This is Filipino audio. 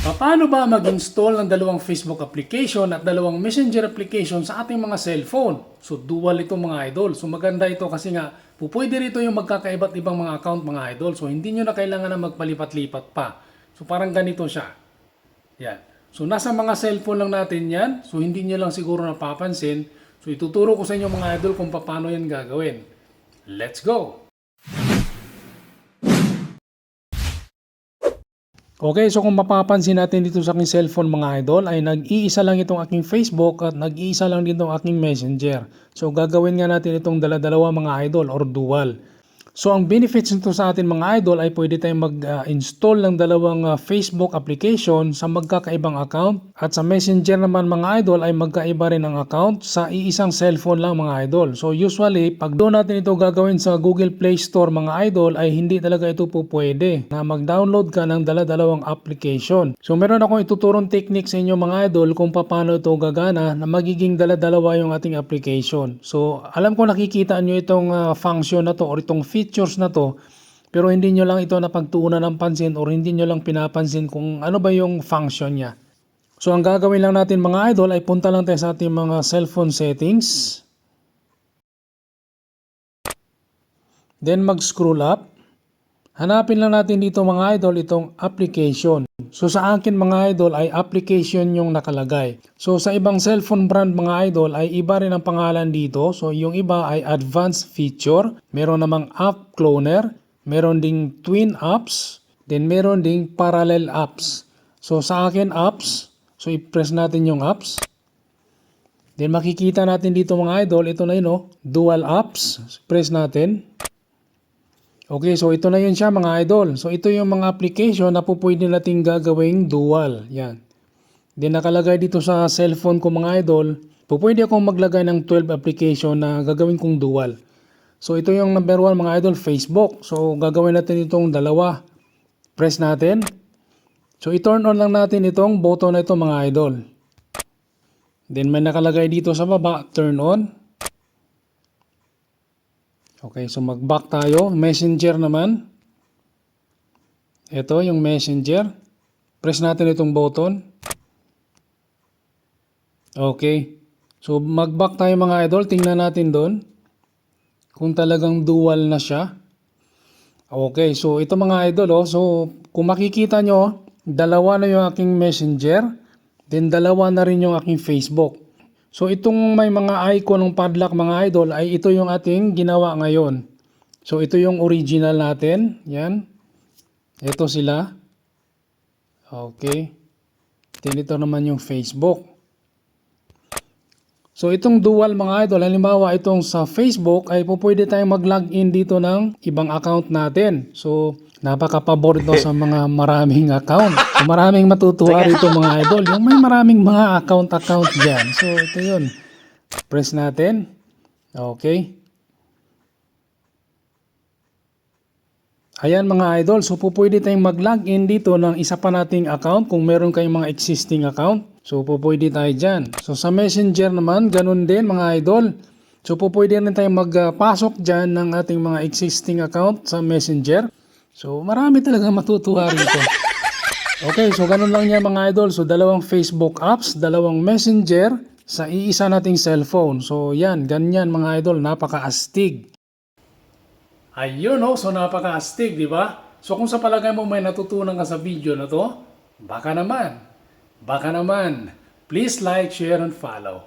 Paano ba mag-install ng dalawang Facebook application at dalawang Messenger application sa ating mga cellphone? So dual ito mga idol. So maganda ito kasi nga pupwede rito yung magkakaiba't ibang mga account mga idol. So hindi nyo na kailangan na magpalipat-lipat pa. So parang ganito siya. Yan. So nasa mga cellphone lang natin yan. So hindi nyo lang siguro napapansin. So ituturo ko sa inyo mga idol kung paano yan gagawin. Let's go! Okay, so kung mapapansin natin dito sa aking cellphone mga idol ay nag-iisa lang itong aking Facebook at nag-iisa lang din itong aking Messenger. So gagawin nga natin itong dala-dalawa mga idol or dual. So ang benefits nito sa atin mga idol ay pwede tayong mag-install ng dalawang Facebook application sa magkakaibang account at sa Messenger naman mga idol ay magkaiba rin ang account sa iisang cellphone lang mga idol. So usually pag doon natin ito gagawin sa Google Play Store mga idol ay hindi talaga ito po pwede na mag-download ka ng dala-dalawang application. So meron akong ituturong technique sa inyo mga idol kung paano ito gagana na magiging dala-dalawa yung ating application. So alam ko nakikita nyo itong function na to or itong features na to, pero hindi nyo lang ito napagtuunan ng pansin or hindi nyo lang pinapansin kung ano ba yung function niya. So ang gagawin lang natin mga idol ay punta lang tayo sa ating mga cellphone settings. Then mag-scroll up. Hanapin lang natin dito mga idol itong application. So sa akin mga idol ay application yung nakalagay. So sa ibang cellphone brand mga idol ay iba rin ang pangalan dito. So yung iba ay advanced feature. Meron namang app cloner. Meron ding twin apps. Then meron ding parallel apps. So sa akin apps. So i-press natin yung apps. Then makikita natin dito mga idol. Ito na yun oh. Dual apps. Press natin. Okay, so ito na yun siya mga idol. So ito yung mga application na po pwede nating gagawing dual. Yan. Then nakalagay dito sa cellphone ko mga idol, po pwede akong maglagay ng 12 application na gagawin kong dual. So ito yung number 1 mga idol, Facebook. So gagawin natin itong dalawa. Press natin. So i-turn on lang natin itong button na ito mga idol. Then may nakalagay dito sa baba, turn on. Okay, so mag-back tayo. Messenger naman. Ito yung Messenger. Press natin itong button. Okay. So mag-back tayo mga idol. Tingnan natin doon kung talagang dual na siya. Okay, so ito mga idol. Oh, so kung makikita nyo, dalawa na yung aking Messenger. Then dalawa na rin yung aking Facebook. So itong may mga icon ng padlock mga idol ay ito yung ating ginawa ngayon. So ito yung original natin. Yan. Ito sila. Okay. Then ito naman yung Facebook. So itong dual mga idol, halimbawa itong sa Facebook ay pwede tayong mag-login dito ng ibang account natin. So napaka-pabor ito sa mga maraming account. So, maraming matutuwa rito mga idol. Yung may maraming mga account dyan. So ito yun. Press natin. Okay. Ayan mga idol. So pwede tayong mag-login dito ng isa pa nating account kung meron kayong mga existing account. So pwede tayo dyan. So sa Messenger naman, ganun din mga idol. So pwede rin tayong magpasok dyan ng ating mga existing account sa Messenger. So marami talaga matutuwa rito. Okay, so ganun lang niya mga idol. So dalawang Facebook apps, dalawang Messenger sa iisa nating cellphone. So yan, ganyan mga idol, napaka-astig. Ayun oh, so napaka-astig, di ba? So kung sa palagay mo may natutunan ka sa video na to, baka naman, please like, share, and follow.